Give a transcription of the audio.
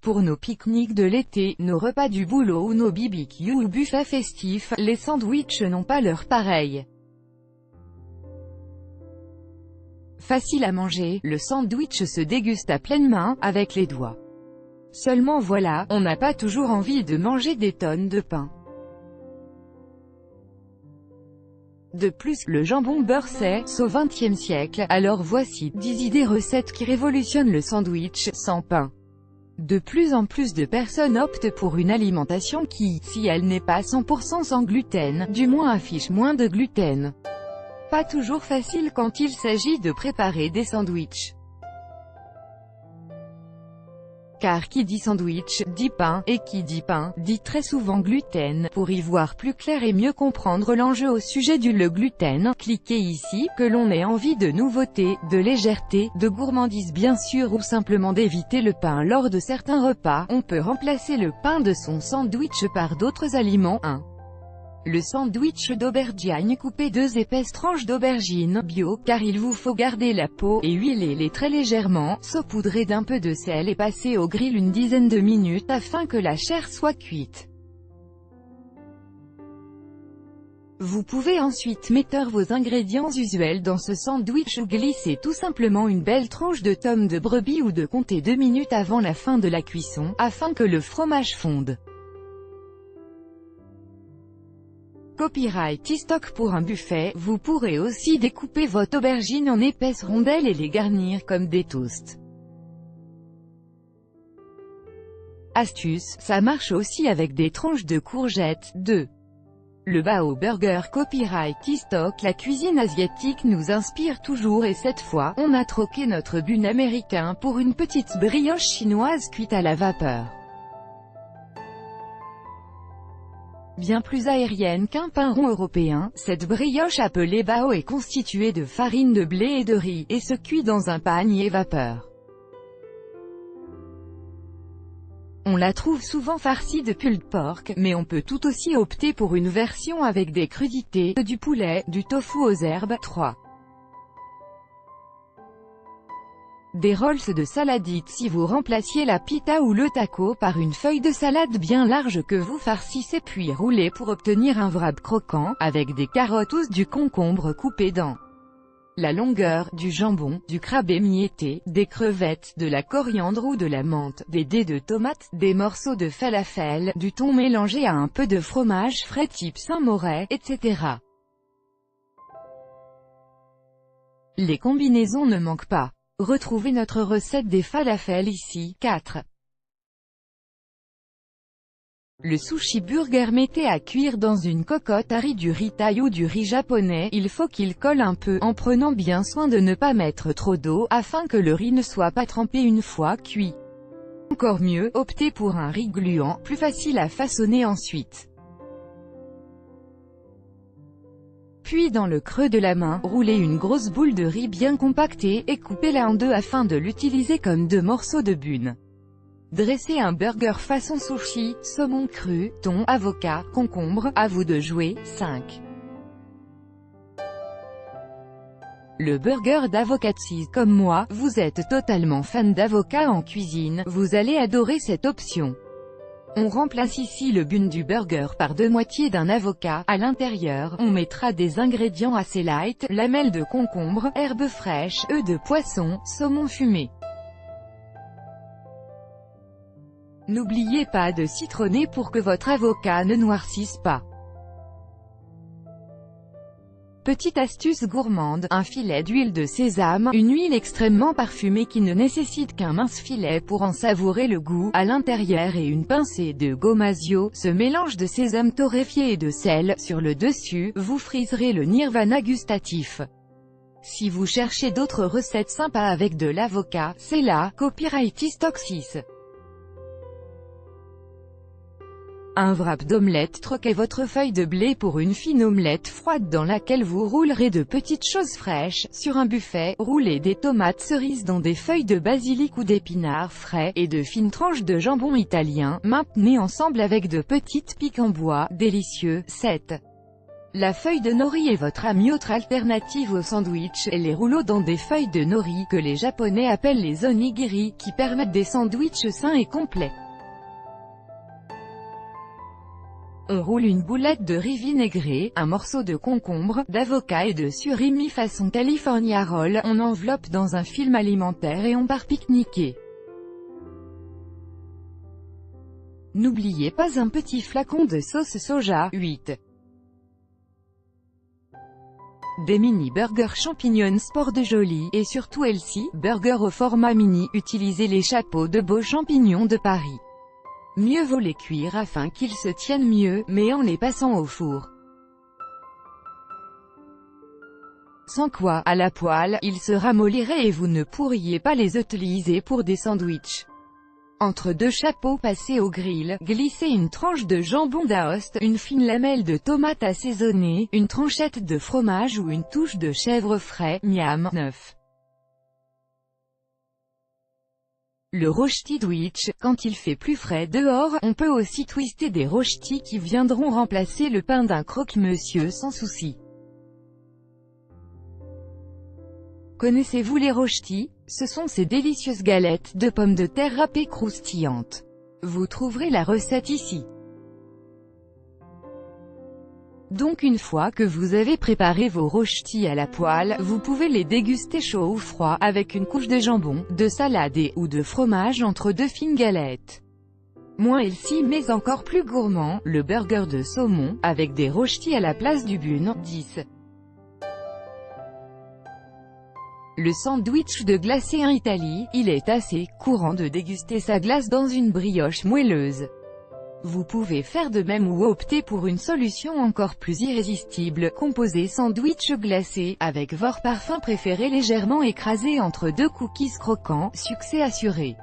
Pour nos pique-niques de l'été, nos repas du boulot ou nos BBQ ou buffets festifs, les sandwichs n'ont pas leur pareil. Facile à manger, le sandwich se déguste à pleine main, avec les doigts. Seulement voilà, on n'a pas toujours envie de manger des tonnes de pain. De plus, le jambon beurre c'est au XXe siècle, alors voici 10 idées recettes qui révolutionnent le sandwich sans pain. De plus en plus de personnes optent pour une alimentation qui, si elle n'est pas 100% sans gluten, du moins affiche moins de gluten. Pas toujours facile quand il s'agit de préparer des sandwichs. Car qui dit sandwich, dit pain, et qui dit pain, dit très souvent gluten. Pour y voir plus clair et mieux comprendre l'enjeu au sujet du gluten, cliquez ici, que l'on ait envie de nouveautés, de légèreté, de gourmandise bien sûr ou simplement d'éviter le pain lors de certains repas, on peut remplacer le pain de son sandwich par d'autres aliments. 1. Le sandwich d'aubergine. Coupez 2 épaisses tranches d'aubergine bio, car il vous faut garder la peau, et huilez-les très légèrement, saupoudrez d'un peu de sel et passez au grill une dizaine de minutes afin que la chair soit cuite. Vous pouvez ensuite mettre vos ingrédients usuels dans ce sandwich ou glisser tout simplement une belle tranche de tome de brebis ou de compter 2 minutes avant la fin de la cuisson, afin que le fromage fonde. Copyright stock. Pour un buffet, vous pourrez aussi découper votre aubergine en épaisses rondelles et les garnir comme des toasts. Astuce, ça marche aussi avec des tranches de courgettes. 2. Le bao burger. Copyright stock. La cuisine asiatique nous inspire toujours et cette fois, on a troqué notre bun américain pour une petite brioche chinoise cuite à la vapeur. Bien plus aérienne qu'un pain rond européen, cette brioche appelée bao est constituée de farine de blé et de riz, et se cuit dans un panier vapeur. On la trouve souvent farcie de pulled pork, mais on peut tout aussi opter pour une version avec des crudités, du poulet, du tofu aux herbes. 3. Des rolls de saladite. Si vous remplaciez la pita ou le taco par une feuille de salade bien large que vous farcissez puis roulez pour obtenir un wrap croquant, avec des carottes ou du concombre coupé dans la longueur, du jambon, du crabe émietté, des crevettes, de la coriandre ou de la menthe, des dés de tomates, des morceaux de falafel, du thon mélangé à un peu de fromage frais type Saint-Moré, etc. Les combinaisons ne manquent pas. Retrouvez notre recette des falafels ici. 4. Le sushi burger. Mettez à cuire dans une cocotte à riz du riz thaï ou du riz japonais. Il faut qu'il colle un peu, en prenant bien soin de ne pas mettre trop d'eau, afin que le riz ne soit pas trempé une fois cuit. Encore mieux, optez pour un riz gluant, plus facile à façonner ensuite. Puis dans le creux de la main, roulez une grosse boule de riz bien compactée, et coupez-la en 2 afin de l'utiliser comme 2 morceaux de bun. Dressez un burger façon sushi, saumon cru, thon, avocat, concombre, à vous de jouer. 5. Le burger d'avocat. Si, comme moi, vous êtes totalement fan d'avocat en cuisine, vous allez adorer cette option. On remplace ici le bun du burger par 2 moitiés d'un avocat. À l'intérieur, on mettra des ingrédients assez light, lamelles de concombre, herbes fraîches, œufs de poisson, saumon fumé. N'oubliez pas de citronner pour que votre avocat ne noircisse pas. Petite astuce gourmande, un filet d'huile de sésame, une huile extrêmement parfumée qui ne nécessite qu'un mince filet pour en savourer le goût, à l'intérieur et une pincée de gommasio, ce mélange de sésame torréfié et de sel, sur le dessus, vous friserez le nirvana gustatif. Si vous cherchez d'autres recettes sympas avec de l'avocat, c'est là, Copyright stock. 6. Un wrap d'omelette. Troquez votre feuille de blé pour une fine omelette froide dans laquelle vous roulerez de petites choses fraîches. Sur un buffet, roulez des tomates cerises dans des feuilles de basilic ou d'épinards frais, et de fines tranches de jambon italien, maintenez ensemble avec de petites piques en bois, délicieux. 7. La feuille de nori est votre amie. Autre alternative au sandwich est les rouleaux dans des feuilles de nori, que les Japonais appellent les onigiri, qui permettent des sandwichs sains et complets. On roule une boulette de riz vinaigré, un morceau de concombre, d'avocat et de surimi façon California Roll, on enveloppe dans un film alimentaire et on part pique-niquer. N'oubliez pas un petit flacon de sauce soja. 8. Des mini-burgers champignons sport de Jolie, et surtout healthy, burger au format mini, utilisez les chapeaux de beaux champignons de Paris. Mieux vaut les cuire afin qu'ils se tiennent mieux, mais en les passant au four. Sans quoi, à la poêle, ils se ramolliraient et vous ne pourriez pas les utiliser pour des sandwichs. Entre deux chapeaux passés au grill, glissez une tranche de jambon d'Aoste, une fine lamelle de tomate assaisonnée, une tranchette de fromage ou une touche de chèvre frais. Miam. 9. Le rosti sandwich, quand il fait plus frais dehors, on peut aussi twister des rosti qui viendront remplacer le pain d'un croque-monsieur sans souci. Connaissez-vous les rosti? Ce sont ces délicieuses galettes de pommes de terre râpées croustillantes. Vous trouverez la recette ici. Donc une fois que vous avez préparé vos rosti à la poêle, vous pouvez les déguster chauds ou froids, avec une couche de jambon, de salade ou de fromage entre deux fines galettes. Moins healthy mais encore plus gourmand, le burger de saumon, avec des rosti à la place du bun. 10. Le sandwich de glacé en Italie, il est assez courant de déguster sa glace dans une brioche moelleuse. Vous pouvez faire de même ou opter pour une solution encore plus irrésistible, composé sandwich glacé, avec votre parfum préféré légèrement écrasé entre deux cookies croquants, succès assuré.